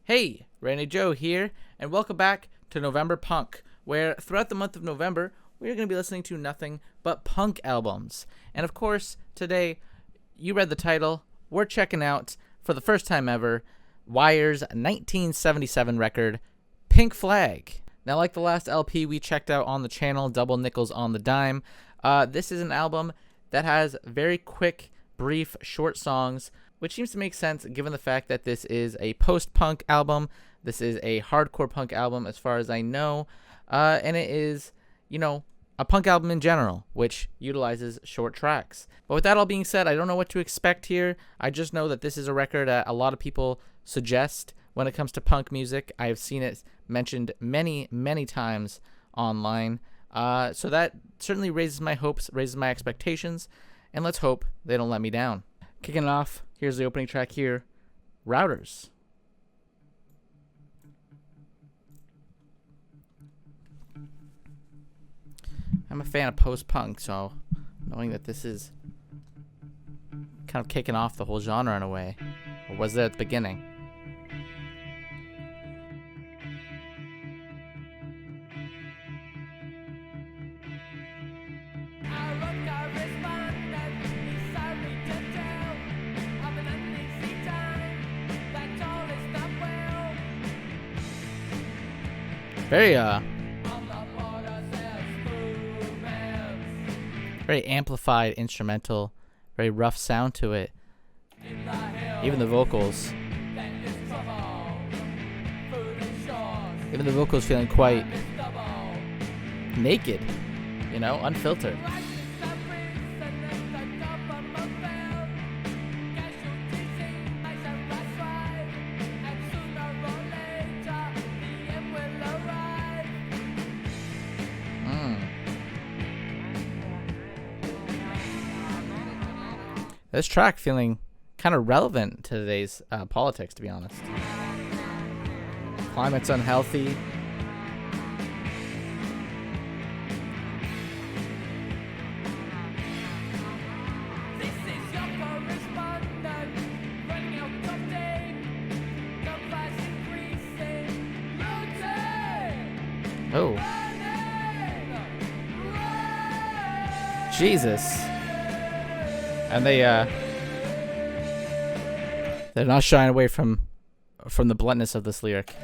Hey, Randy Joe here, and welcome back to November Punk, where throughout the month of November, we're going to be listening to nothing but punk albums. And of course, today, you read the title, we're checking out, for the first time ever, Wire's 1977 record, Pink Flag. Now, like the last LP we checked out on the channel, Double Nickels on the Dime, this is an album that has very quick, brief, short songs, which seems to make sense given the fact that this is a post-punk album. This is a hardcore punk album as far as I know. And it is, a punk album in general, which utilizes short tracks. But with that all being said, I don't know what to expect here. I just know that this is a record that a lot of people suggest when it comes to punk music. I have seen it mentioned many, many times online. So that certainly raises my hopes, raises my expectations, and let's hope they don't let me down. Kicking it off, here's the opening track here, Routers. I'm a fan of post-punk, so knowing that this is kind of kicking off the whole genre in a way, or was it at the beginning? Very amplified instrumental, very rough sound to it. Even the vocals feeling quite naked, unfiltered. This track feeling kind of relevant to today's politics, to be honest. Climate's unhealthy. Oh. Jesus. And they're not shying away from the bluntness of this lyric.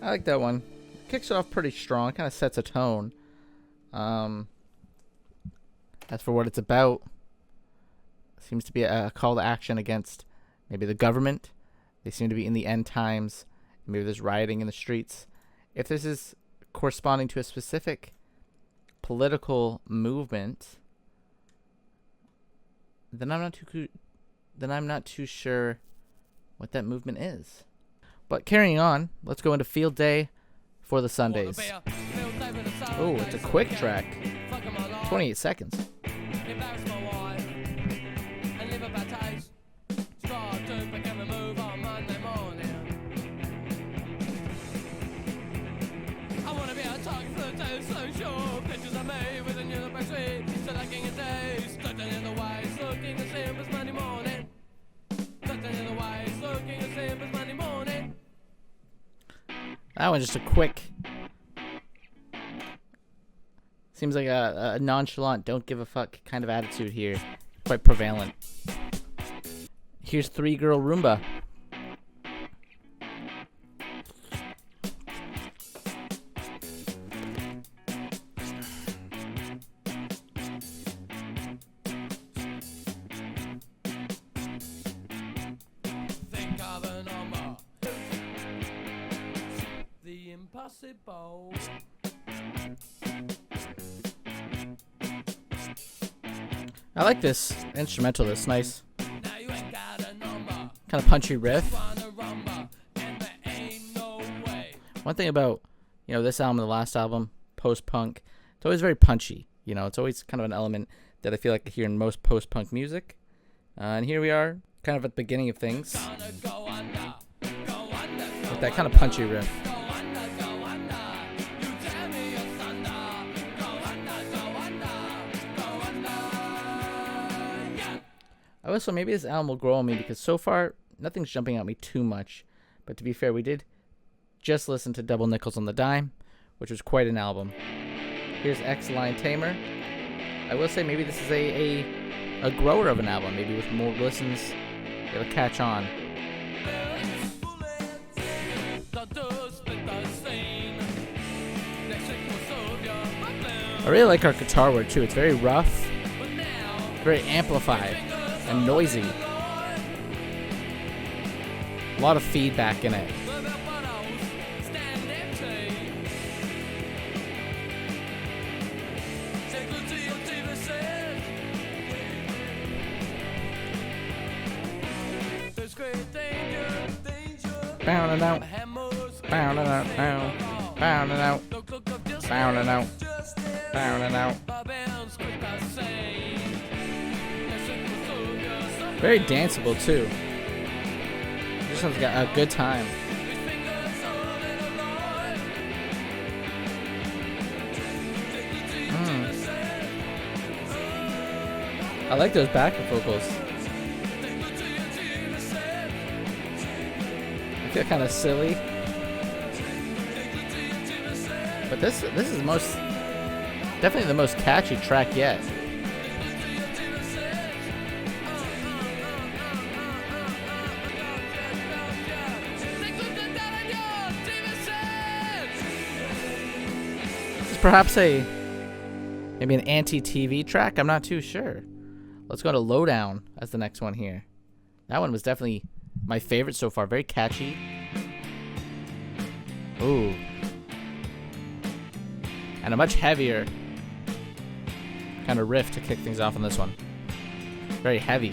I like that one. Kicks it off pretty strong. Kind of sets a tone. As for what it's about, seems to be a call to action against maybe the government. They seem to be in the end times. Maybe there's rioting in the streets. If this is corresponding to a specific political movement, then I'm not too sure what that movement is. But carrying on, let's go into Field Day for the Sundays. Oh, it's a quick track. 28 seconds. That one's just a quick. Seems like a nonchalant, don't give a fuck kind of attitude here. Quite prevalent. Here's 3 Girl Roomba. Impossible. I like this instrumental. That's nice. Kind of punchy riff. One thing about, this album and the last album, post-punk, It's always very punchy. You know, it's always kind of an element that I feel like I hear in most post-punk music. And here we are, kind of at the beginning of things, with that kind of punchy riff. I also, maybe this album will grow on me because so far, nothing's jumping at me too much. But to be fair, we did just listen to Double Nickels on the Dime, which was quite an album. Here's X Lion Tamer. I will say maybe this is a grower of an album. Maybe with more listens, it'll catch on. I really like our guitar work too. It's very rough, very amplified, and noisy. A lot of feedback in it. Bound it out, bound it out, bound it out, bound it out, bound it out. Very danceable too. This one's got a good time. I like those backup vocals. I feel kind of silly, but this is definitely the most catchy track yet. This is perhaps maybe an anti-TV track. I'm not too sure. Let's go to Lowdown as the next one here. That one was definitely my favorite so far. Very catchy. Ooh. And a much heavier kind of riff to kick things off on this one. Very heavy.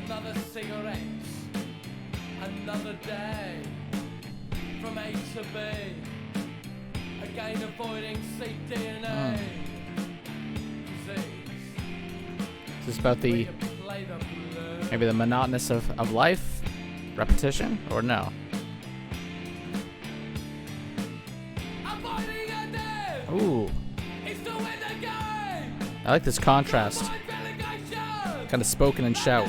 Another cigarette, another day, from A to B, again avoiding cDNA. Is this about maybe the monotonous of life? Repetition? Or no? Ooh. I like this contrast. Kind of spoken and shout.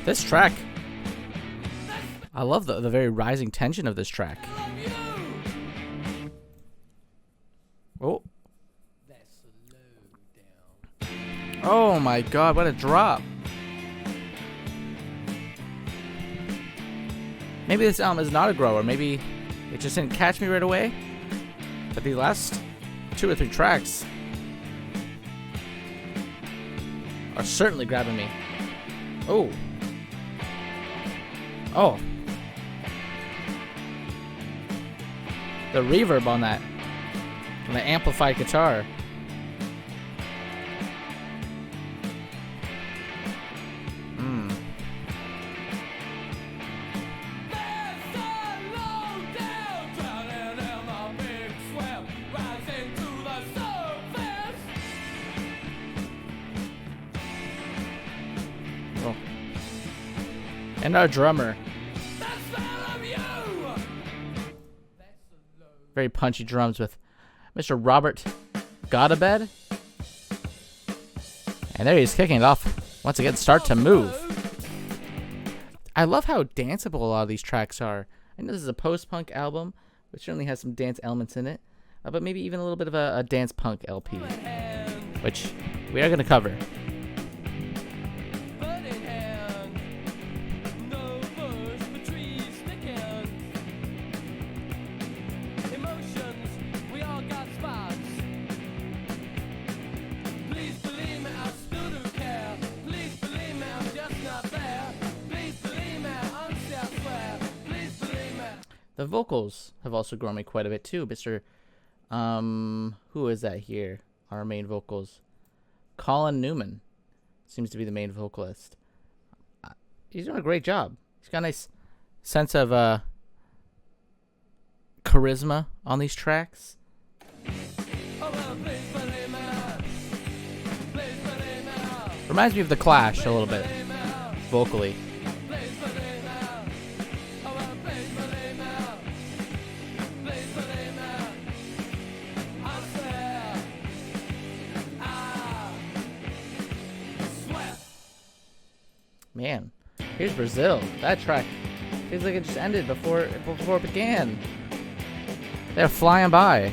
This track, I love the very rising tension of this track. Oh. Oh my god, what a drop. Maybe this album is not a grower. Maybe it just didn't catch me right away. But the last 2 or 3 tracks are certainly grabbing me. Oh. Oh. The reverb on that. And the amplified guitar. Oh. And our drummer. Very punchy drums with Mr. Robert Godabed. And there he's kicking it off. Once again, start to move. I love how danceable a lot of these tracks are. I know this is a post-punk album, which certainly has some dance elements in it. But maybe even a little bit of a dance punk LP, which we are going to cover. the vocals have also grown me quite a bit too. Mr. Who is that here? Our main vocals. Colin Newman seems to be the main vocalist. He's doing a great job. He's got a nice sense of charisma on these tracks. Reminds me of The Clash a little bit, vocally. Man, here's Brazil. That track feels like it just ended before it began. They're flying by.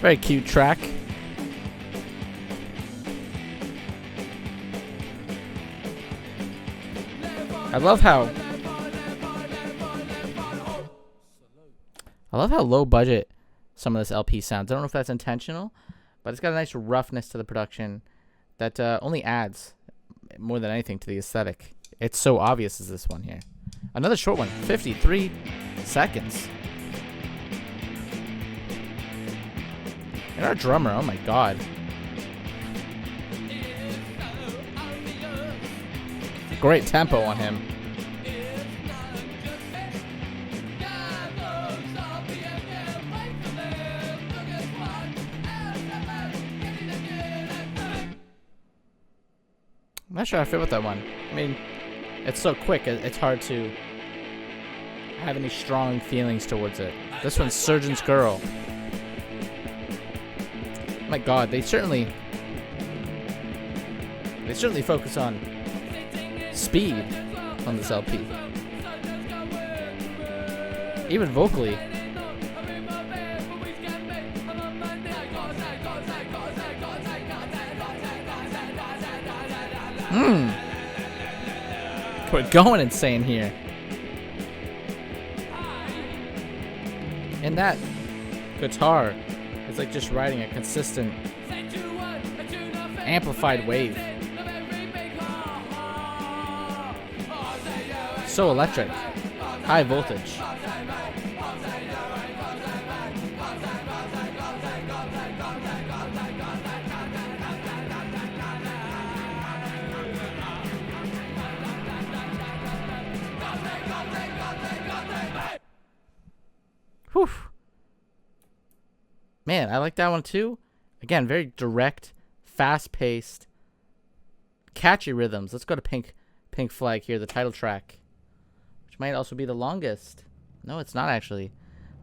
Very cute track. I love how low budget some of this LP sounds. I don't know if that's intentional, but it's got a nice roughness to the production that only adds more than anything to the aesthetic. It's so obvious as this one here. Another short one, 53 seconds. And our drummer, oh my god. Great tempo on him. I'm not sure how I feel with that one. I mean, it's so quick, it's hard to have any strong feelings towards it. This one's Surgeon's Girl. My god, they certainly focus on speed on this LP. Even vocally. We're going insane here. And that guitar is like just riding a consistent amplified wave. So electric. High voltage. Whew. Man, I like that one too. Again, very direct, fast-paced, catchy rhythms. Let's go to Pink Flag here, the title track, which might also be the longest. No, it's not actually.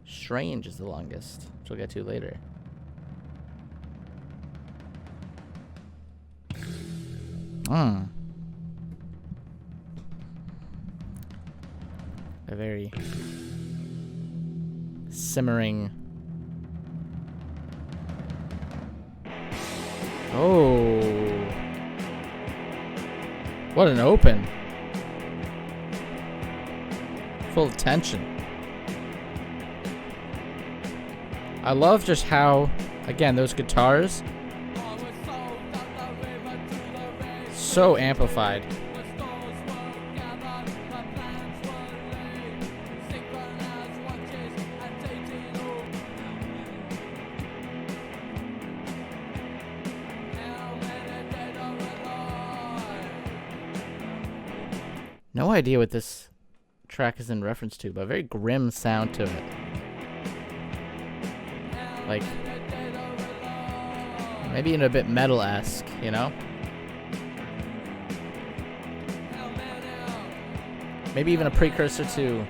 Strange is the longest, which we'll get to later. A very simmering. Oh, what an open. Full of tension. I love just how, again, those guitars so amplified. No idea what this track is in reference to, but a very grim sound to it. Like, maybe even a bit metal-esque, you know? Maybe even a precursor to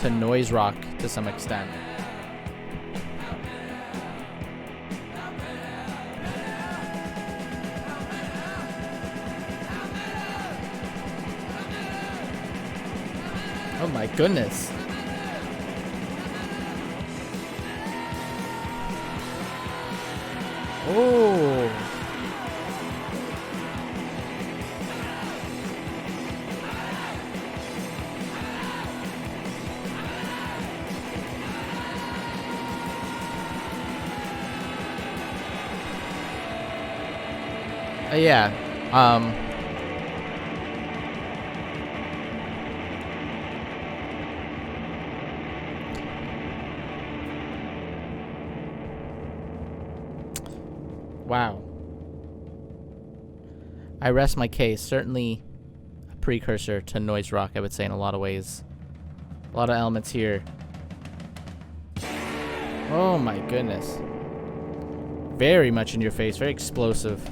noise rock to some extent. Oh my goodness. Oh. Yeah. Um. Wow. I rest my case. Certainly a precursor to noise rock, I would say, in a lot of ways. A lot of elements here. Oh my goodness. Very much in your face. Very explosive.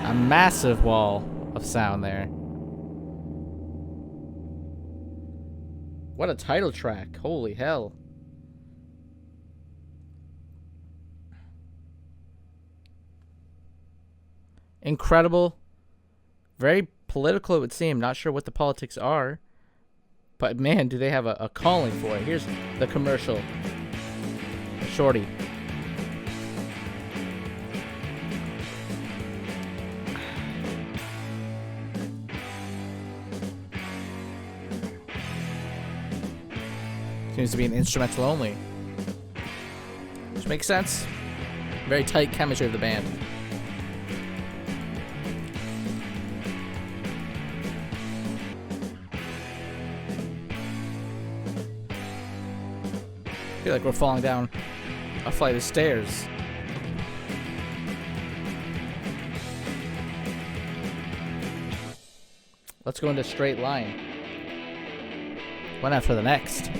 A massive wall of sound there. What a title track. Holy hell. Incredible. Very political, it would seem. Not sure what the politics are. But man, do they have a calling for it. Here's the commercial. Shorty. Seems to be an instrumental only. Which makes sense. Very tight chemistry of the band. I feel like we're falling down a flight of stairs. Let's go into straight line. One after the next.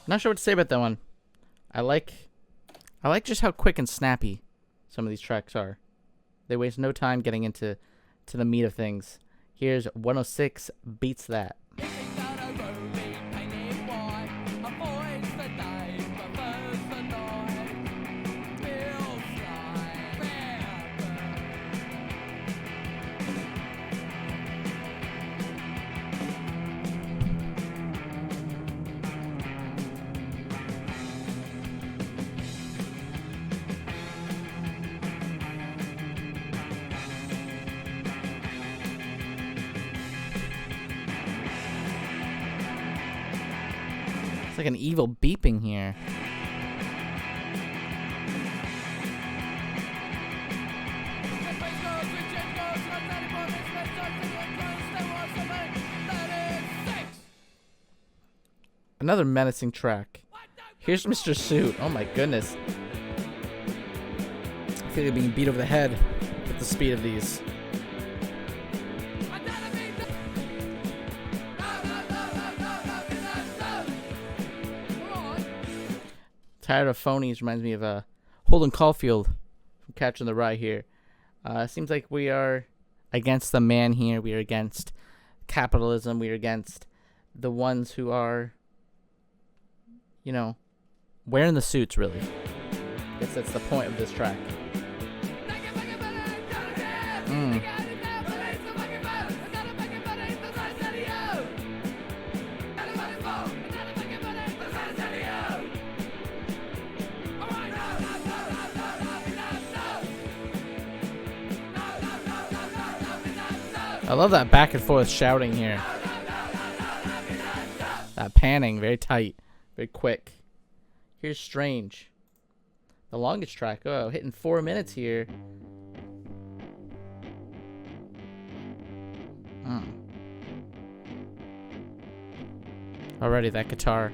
Not sure what to say about that one. I like just how quick and snappy some of these tracks are. They waste no time getting into the meat of things. Here's 106 Beats That. It's like an evil beeping here. Another menacing track. Here's Mr. Suit. Oh my goodness. I feel like being beat over the head with the speed of these. Tired of Phonies reminds me of Holden Caulfield from Catching the Rye here. Seems like we are against the man here. We are against capitalism. We are against the ones who are, you know, wearing the suits, really. I guess that's the point of this track. I love that back and forth shouting here. That panning, very tight, very quick. Here's Strange. The longest track. Oh, hitting 4 minutes here. Already that guitar.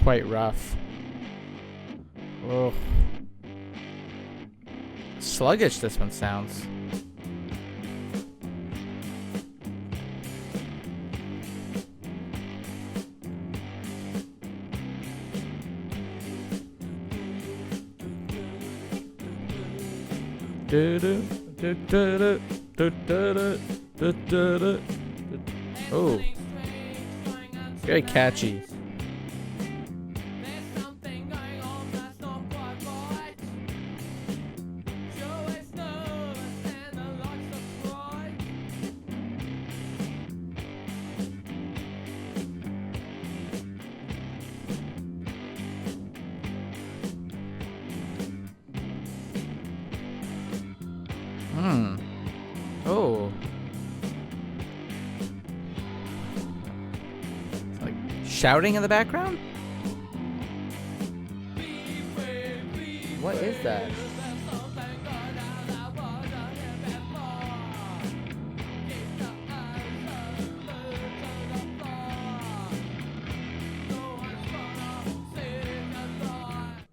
Quite rough. Oh. Sluggish this one sounds. Oh, very catchy. Oh. Like shouting in the background? What is that?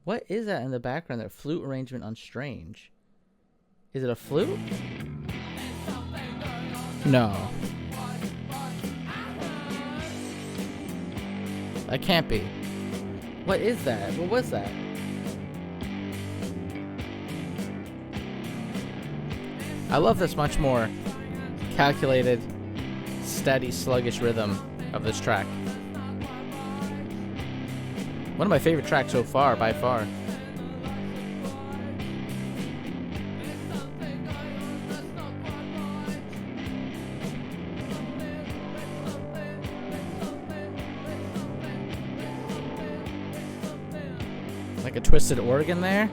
What is that in the background? That flute arrangement on Strange. Is it a flute? No. That can't be. What is that? What was that? I love this much more calculated, steady, sluggish rhythm of this track. One of my favorite tracks so far, by far. Like a twisted organ there.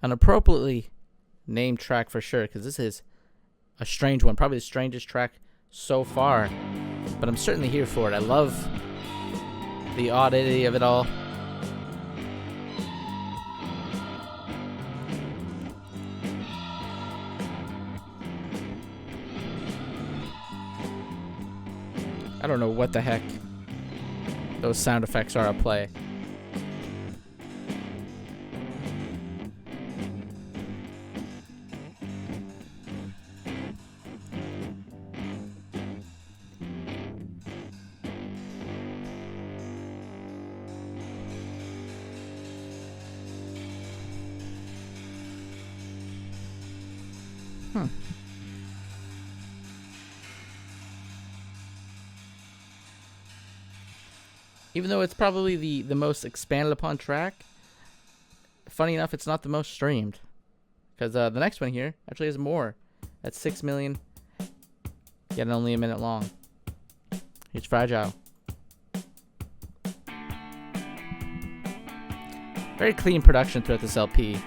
An appropriately named track for sure, because this is a strange one, probably the strangest track so far, but I'm certainly here for it. I love the oddity of it all. I don't know what the heck those sound effects are at play. Even though it's probably the most expanded upon track, funny enough, it's not the most streamed. Because the next one here actually has more. That's 6 million, yet only a minute long. It's Fragile. Very clean production throughout this LP.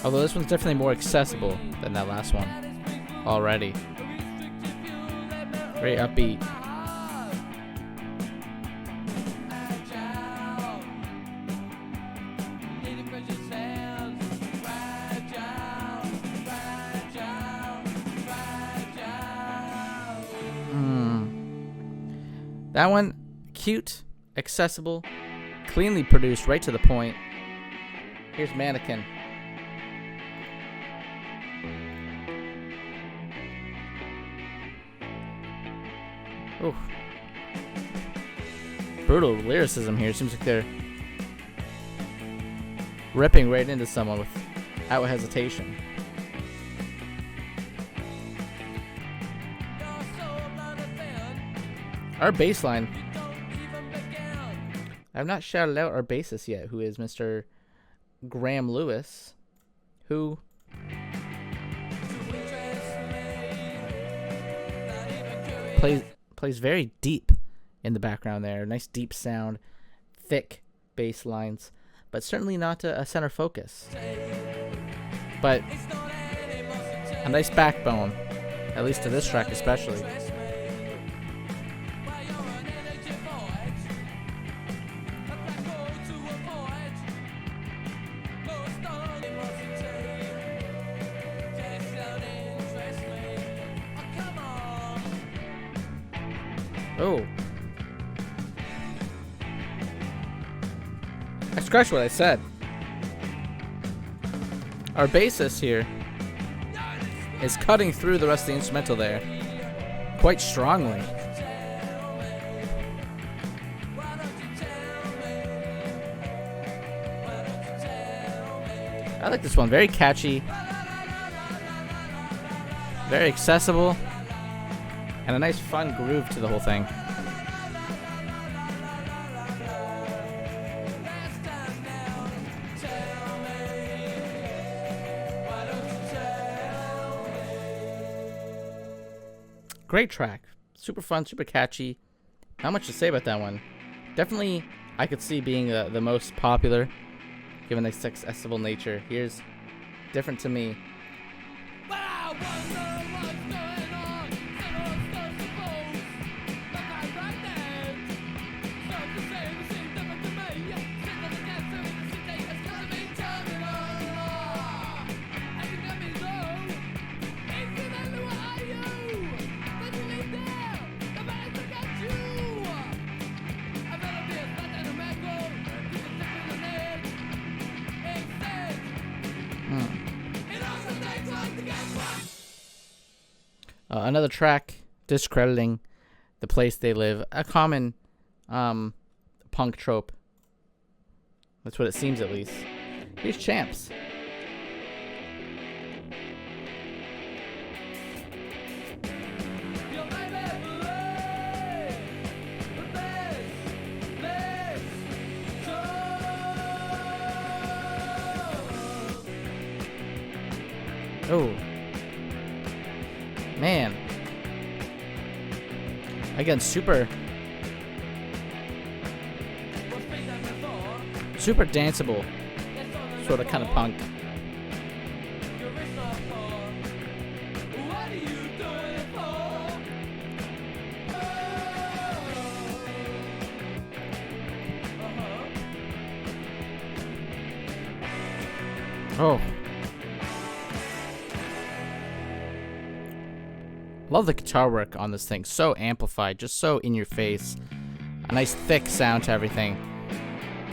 Although this one's definitely more accessible than that last one already. Very upbeat. That one, cute, accessible, cleanly produced, right to the point. Here's Mannequin. Oof. Brutal lyricism here. Seems like they're ripping right into someone without hesitation. Our bass line. I've not shouted out our bassist yet, who is Mr. Graham Lewis, who plays very deep in the background there. Nice deep sound, thick bass lines, but certainly not a center focus. But a nice backbone, at least to this track especially. Oh. I scratched what I said. Our bassist here is cutting through the rest of the instrumental there quite strongly. I like this one. Very catchy, very accessible, and a nice fun groove to the whole thing. great track. Super fun, super catchy. Not much to say about that one. Definitely, I could see being the most popular, given the accessible nature. Here's Different to Me. But I wonder what's going on. Settle suppose. But I right there. Start to say the same different to me. Sit on the gas, serving the city. It's gonna be turning on. And you got me low. Incidentally, what are you? Let me lay down. Nobody forgot you. I'd rather be a flat than a macro. You can tip in the net. Instead. It also takes like to get one. Another track discrediting the place they live. A common punk trope. That's what it seems, at least. Here's Champs. Your baby play the best show. Oh. Man. Again, super What's been done before? super danceable That's on the sort of kind of floor. punk. Your wrist off for. What are you doing it for? Oh. Love the guitar work on this thing. So amplified, just so in your face. A nice thick sound to everything.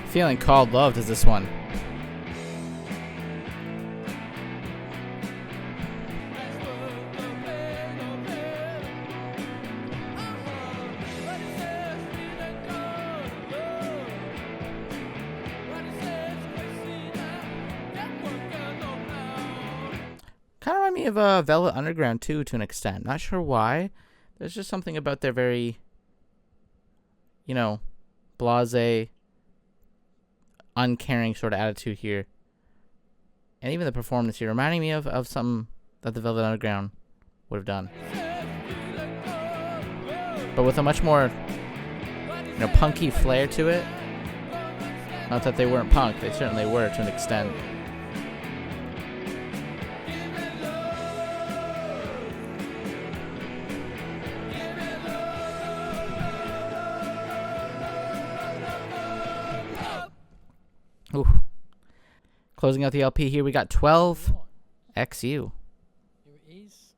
Feeling Called Loved is this one. Kind of remind me of Velvet Underground too, to an extent. Not sure why. There's just something about their very, blasé, uncaring sort of attitude here. And even the performance here reminding me of something that the Velvet Underground would have done. But with a much more, punky flair to it. Not that they weren't punk, they certainly were to an extent. Ooh. Closing out the LP here, we got 12 XU. Here it is.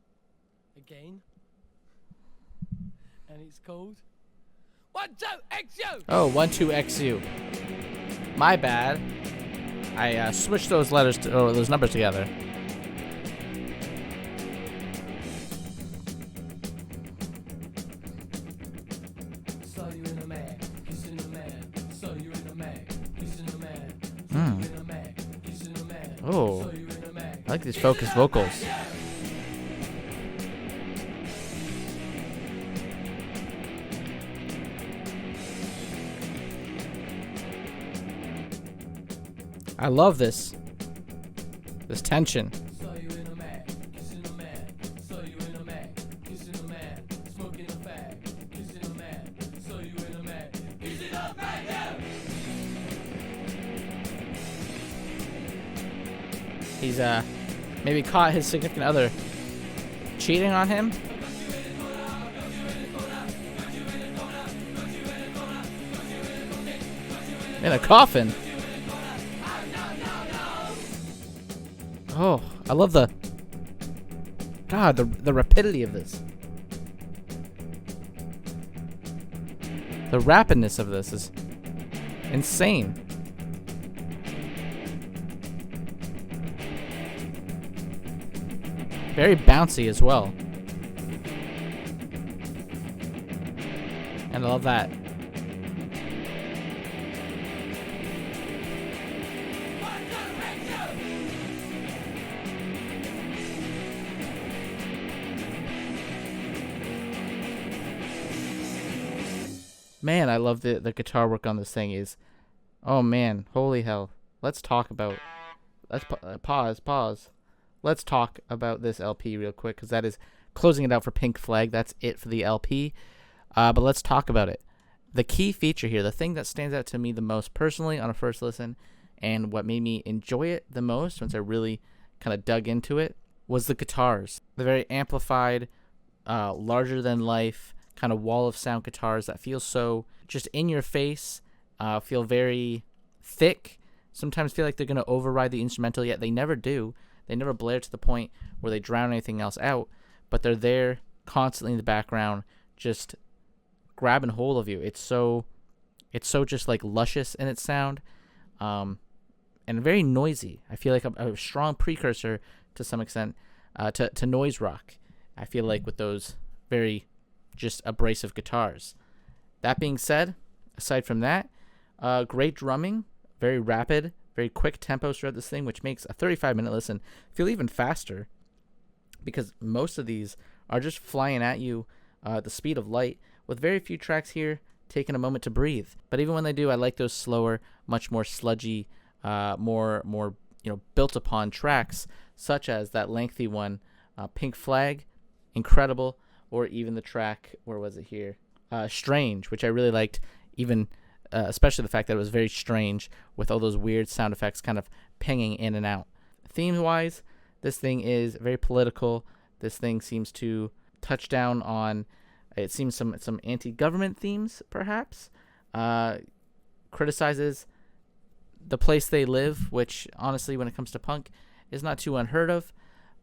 Again. And it's called 12XU. Oh, 12XU. My bad. I switched those those numbers together. Saw you in a mag, kissing a man. Saw you in a mag, kissing a man. Mm. In a mag, kissing a man. Oh, Saw you in a mag. I like these focused vocals. I love this tension. Saw you in a mag, kissing a man. Saw you in a mag, kissing a man. Smoking a fag, kissing a man. Saw you in a mag, kissing a fag. He's maybe caught his significant other cheating on him. In a coffin. Oh, I love the rapidity of this. The rapidness of this is insane. Very bouncy as well. And I love that. Man, I love the guitar work on this thing is, oh man, holy hell. Let's talk about, pause. Let's talk about this LP real quick, because that is closing it out for Pink Flag. That's it for the LP. But let's talk about it. The key feature here, the thing that stands out to me the most personally on a first listen, and what made me enjoy it the most once I really kind of dug into it, was the guitars. The very amplified, larger than life kind of wall of sound guitars that feel so just in your face, feel very thick. Sometimes feel like they're going to override the instrumental, yet they never do. They never blare to the point where they drown anything else out, but they're there constantly in the background, just grabbing hold of you. It's so just like luscious in its sound, and very noisy. I feel like a strong precursor to some extent to noise rock. I feel like with those very just abrasive guitars. That being said, aside from that, great drumming, very rapid, very quick tempos throughout this thing, which makes a 35-minute listen feel even faster, because most of these are just flying at you at the speed of light, with very few tracks here taking a moment to breathe. But even when they do, I like those slower, much more sludgy, more built upon tracks, such as that lengthy one, Pink Flag, incredible, or even the track, where was it here? Strange, which I really liked, even especially the fact that it was very strange with all those weird sound effects kind of pinging in and out. Theme-wise, this thing is very political. This thing seems to touch down on, it seems, some anti-government themes, perhaps. Criticizes the place they live, which, honestly, when it comes to punk, is not too unheard of.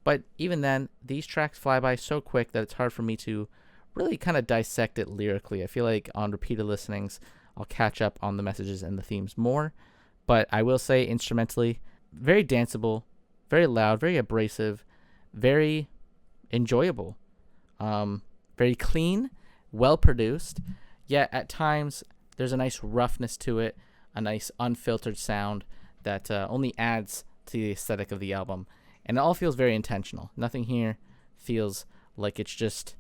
But even then, these tracks fly by so quick that it's hard for me to really kind of dissect it lyrically. I feel like on repeated listenings, I'll catch up on the messages and the themes more. But I will say, instrumentally, very danceable, very loud, very abrasive, very enjoyable, very clean, well produced. Yet at times, there's a nice roughness to it, a nice unfiltered sound that only adds to the aesthetic of the album. And it all feels very intentional. Nothing here feels like it's just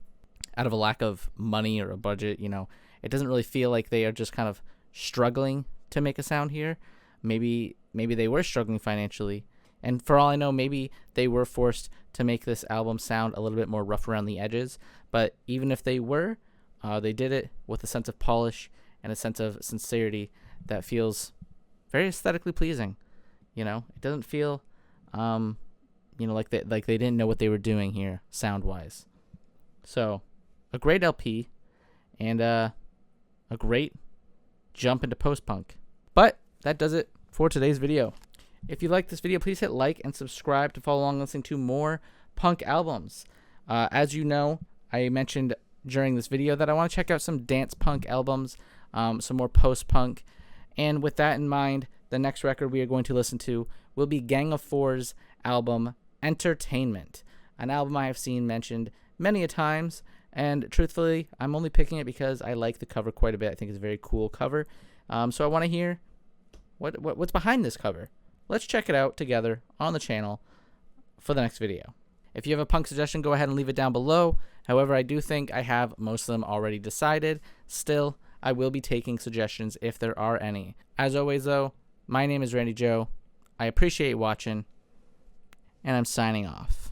out of a lack of money or a budget. It doesn't really feel like they are just kind of struggling to make a sound here. Maybe they were struggling financially, and for all I know, maybe they were forced to make this album sound a little bit more rough around the edges. But even if they were, they did it with a sense of polish and a sense of sincerity that feels very aesthetically pleasing. It doesn't feel like they didn't know what they were doing here sound wise. So a great LP, and a great jump into post-punk. But that does it for today's video. If you like this video, please hit like and subscribe to follow along listening to more punk albums. As you know, I mentioned during this video that I want to check out some dance punk albums, some more post-punk. And with that in mind, the next record we are going to listen to will be Gang of Four's album Entertainment, an album I have seen mentioned many a times, and truthfully, I'm only picking it because I like the cover quite a bit. I think it's a very cool cover. So I want to hear what's behind this cover. Let's check it out together on the channel for the next video. If you have a punk suggestion, go ahead and leave it down below. However, I do think I have most of them already decided. Still, I will be taking suggestions if there are any. As always, though, my name is Randy Joe. I appreciate watching, and I'm signing off.